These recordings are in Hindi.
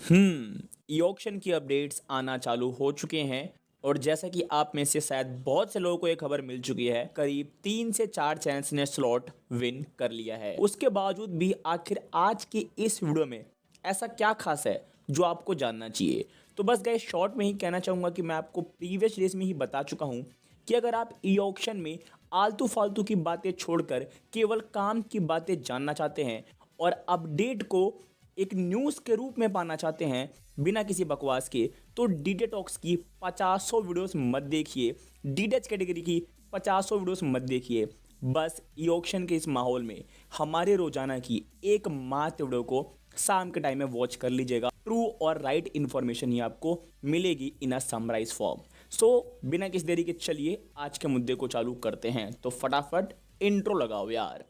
ई ऑक्शन की अपडेट्स आना चालू हो चुके हैं और जैसा कि आप में से शायद बहुत से लोगों को ये खबर मिल चुकी है, करीब 3 से 4 चैनल्स ने स्लॉट विन कर लिया है। उसके बावजूद भी आखिर आज की इस वीडियो में ऐसा क्या खास है जो आपको जानना चाहिए। तो बस गाइस शॉर्ट में ही कहना चाहूँगा कि मैं आपको प्रीवियस डेज में ही बता चुका हूँ कि अगर आप ई ऑक्शन में आलतू फालतू की बातें छोड़कर केवल काम की बातें जानना चाहते हैं और अपडेट को एक न्यूज़ के रूप में पाना चाहते हैं बिना किसी बकवास के, तो डीडे टॉक्स की 50 वीडियोस मत देखिए, डीडेच कैटेगरी की 50 वीडियोस मत देखिए। बस ई ऑक्शन के इस माहौल में हमारे रोजाना की एक मात्र वीडियो को शाम के टाइम में वॉच कर लीजिएगा। ट्रू और राइट इन्फॉर्मेशन ही आपको मिलेगी इन अ समराइज फॉर्म। सो बिना किसी देरी के चलिए आज के मुद्दे को चालू करते हैं। तो फटाफट इंट्रो लगाओ यार।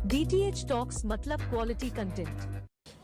डीटीएच टॉक्स मतलब क्वालिटी कंटेंट।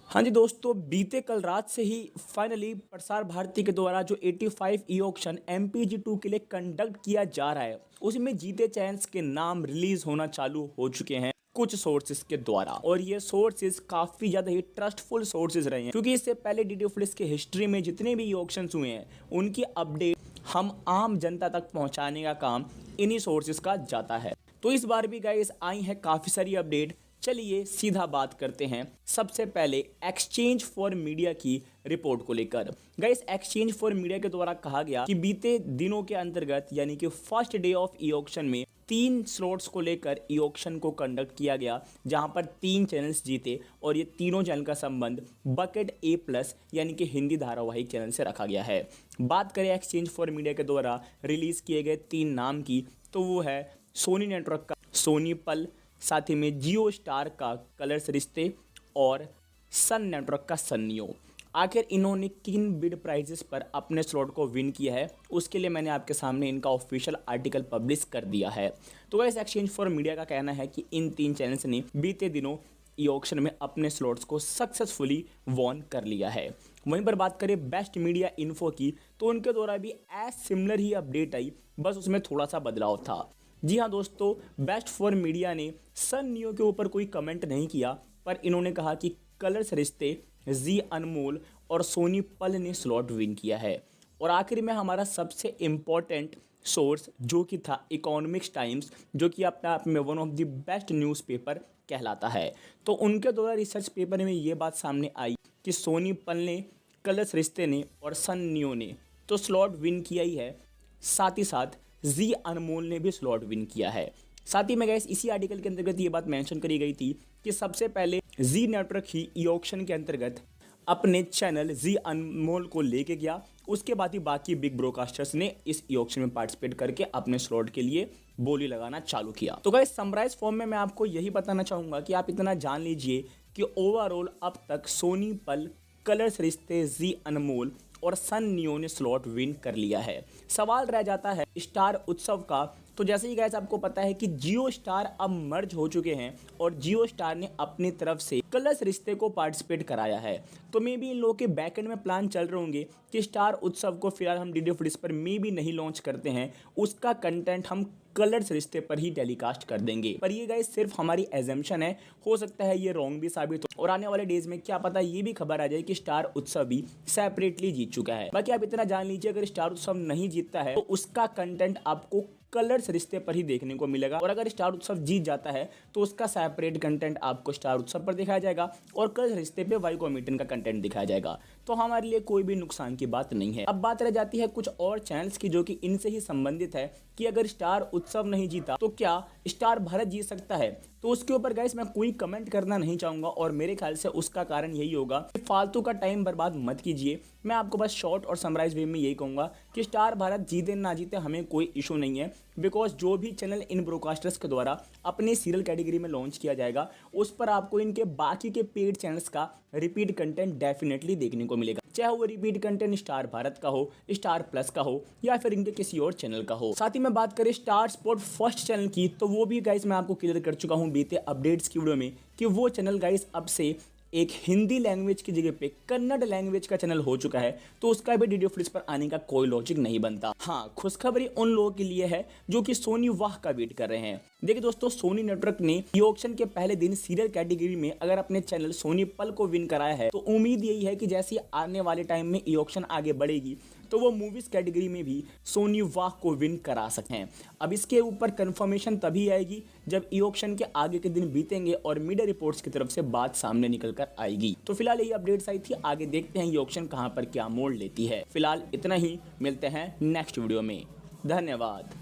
हाँ जी दोस्तों, बीते कल रात से ही फाइनली प्रसार भारती के द्वारा जो 85 ई ऑक्शन MPG2 के लिए कंडक्ट किया जा रहा है, उसमें जीते चैनल्स के नाम रिलीज होना चालू हो चुके हैं कुछ सोर्सेज के द्वारा। और ये सोर्सेज काफ़ी ज़्यादा ही ट्रस्टफुल सोर्सेज रहे हैं, क्योंकि इससे पहले डीडी फ्लिस के हिस्ट्री में जितने भी ई ऑक्शंस हुए हैं उनकी अपडेट हम आम जनता तक पहुँचाने का काम इन्हीं सोर्सेज का जाता है। तो इस बार भी गाइस आई है काफ़ी सारी अपडेट। चलिए सीधा बात करते हैं सबसे पहले एक्सचेंज फॉर मीडिया की रिपोर्ट को लेकर। गाइस एक्सचेंज फॉर मीडिया के द्वारा कहा गया कि बीते दिनों के अंतर्गत यानी कि first day of e auction में 3 स्लॉट्स को लेकर ई ऑक्शन को कंडक्ट किया गया, जहां पर 3 चैनल्स जीते और ये तीनों चैनल का संबंध बकेट A+ यानी कि हिंदी धारावाहिक चैनल से रखा गया है। बात करें एक्सचेंज फॉर मीडिया के द्वारा रिलीज किए गए 3 नाम की, तो वो है सोनी नेटवर्क का सोनी पल, साथ ही में जियो स्टार का कलर्स रिश्ते और सन नेटवर्क का सन्नियो। आखिर इन्होंने किन बिड प्राइजेस पर अपने स्लॉट को विन किया है, उसके लिए मैंने आपके सामने इनका ऑफिशियल आर्टिकल पब्लिश कर दिया है। तो गाइस एक्सचेंज फॉर मीडिया का कहना है कि इन 3 चैनल्स ने बीते दिनों ई ऑक्शन में अपने स्लॉट्स को सक्सेसफुली वॉन कर लिया है। वहीं पर बात करें बेस्ट मीडिया इन्फो की, तो उनके द्वारा भी एज सिमिलर ही अपडेट आई, बस उसमें थोड़ा सा बदलाव था। जी हाँ दोस्तों, बेस्ट फॉर मीडिया ने सन नियो के ऊपर कोई कमेंट नहीं किया, पर इन्होंने कहा कि कलर्स रिश्ते, जी अनमोल और सोनी पल ने स्लॉट विन किया है। और आखिर में हमारा सबसे इम्पॉर्टेंट सोर्स जो कि था इकोनॉमिक्स टाइम्स, जो कि अपने आप में one of the best newspaper कहलाता है, तो उनके द्वारा रिसर्च पेपर में ये बात सामने आई कि सोनी पल ने, कलर्स रिश्ते ने और सन नियो ने तो स्लॉट विन किया ही है, साथ ही साथ जी अनमोल ने भी स्लॉट विन किया है। साथ ही में गैस इसी आर्टिकल के अंतर्गत ये बात मेंशन करी गई थी कि सबसे पहले जी नेटवर्क ही ई ऑक्शन के अंतर्गत अपने चैनल जी अनमोल को लेके गया, उसके बाद ही बाकी बिग ब्रॉडकास्टर्स ने इस ई ऑक्शन में पार्टिसिपेट करके अपने स्लॉट के लिए बोली लगाना चालू किया। तो गाइस समराइज फॉर्म में मैं आपको यही बताना चाहूँगा कि आप इतना जान लीजिए कि ओवरऑल अब तक सोनी पल, कलर्स रिश्ते, जी अनमोल और सन नियो ने स्लॉट विन कर लिया है। सवाल रह जाता है स्टार उत्सव का। तो जैसे ही गाइस आपको पता है कि जियो स्टार अब मर्ज हो चुके हैं और जियो स्टार ने अपनी तरफ से कलर्स रिश्ते को पार्टिसिपेट कराया है, तो मे बी इन लोगों के बैकएंड में प्लान चल रहे होंगे कि स्टार उत्सव को फिलहाल हम डीडी फ्लिस पर मे बी नहीं लॉन्च करते हैं, उसका कंटेंट हम कलर्स रिश्ते पर ही टेलीकास्ट कर देंगे। पर ये गाइस सिर्फ हमारी एजम्पशन है, हो सकता है ये रॉन्ग भी साबित हो और आने वाले डेज में क्या पता ये भी खबर आ जाए कि स्टार उत्सव भी सेपरेटली जीत चुका है। बाकी आप इतना जान लीजिए, अगर स्टार उत्सव नहीं जीतता है तो उसका कंटेंट आपको कलर्स रिश्ते पर ही देखने को मिलेगा, और अगर स्टार उत्सव जीत जाता है तो उसका सेपरेट कंटेंट आपको स्टार उत्सव पर दिखाया जाएगा और कलर्स रिश्ते पे वाई कॉमेडियन का कंटेंट दिखाया जाएगा। तो हमारे लिए कोई भी नुकसान की बात नहीं है। अब बात रह जाती है कुछ और चैनल्स की जो कि इनसे ही संबंधित है कि अगर स्टार उत्सव नहीं जीता तो क्या स्टार भारत जीत सकता है। तो उसके ऊपर गाइस मैं कोई कमेंट करना नहीं चाहूँगा और मेरे ख्याल से उसका कारण यही होगा कि फालतू का टाइम बर्बाद मत कीजिए। मैं आपको बस शॉर्ट और समराइज वे में यही कहूँगा कि स्टार भारत जीते ना जीते हमें कोई इशू नहीं है, बिकॉज जो भी चैनल इन ब्रॉडकास्टर्स के द्वारा अपने सीरियल कैटेगरी में लॉन्च किया जाएगा उस पर आपको इनके बाकी के पेड चैनल्स का रिपीट कंटेंट डेफिनेटली देखने को मिलेगा, चाहे वो रिपीट कंटेंट स्टार भारत का हो, स्टार प्लस का हो या फिर इनके किसी और चैनल का हो। साथ ही में बात करें स्टार स्पोर्ट फर्स्ट चैनल की, तो वो भी गाइस मैं आपको क्लियर कर चुका हूँ बीते अपडेट्स की वीडियो में कि वो चैनल गाइस अब से एक हिंदी लैंग्वेज की जगह पे कन्नड़ लैंग्वेज का चैनल हो चुका है, तो उसका भी डीडी फ्लिस पर आने का कोई लॉजिक नहीं बनता। हाँ, खुशखबरी उन लोगों के लिए है जो कि सोनी वाह का वेट कर रहे हैं। देखिए दोस्तों, सोनी नेटवर्क ने ई ऑक्शन के पहले दिन सीरियल कैटेगरी में अगर अपने चैनल सोनी पल को विन कराया है, तो उम्मीद यही है कि जैसे आने वाले टाइम में ई ऑक्शन आगे बढ़ेगी तो वो मूवीज कैटेगरी में भी सोनी वाह को विन करा सकते हैं। अब इसके ऊपर कंफर्मेशन तभी आएगी जब ई ऑक्शन के आगे के दिन बीतेंगे और मीडिया रिपोर्ट्स की तरफ से बात सामने निकल कर आएगी। तो फिलहाल यही अपडेट्स आई थी, आगे देखते हैं ई ऑक्शन कहां पर क्या मोड़ लेती है। फिलहाल इतना ही, मिलते हैं नेक्स्ट वीडियो में। धन्यवाद।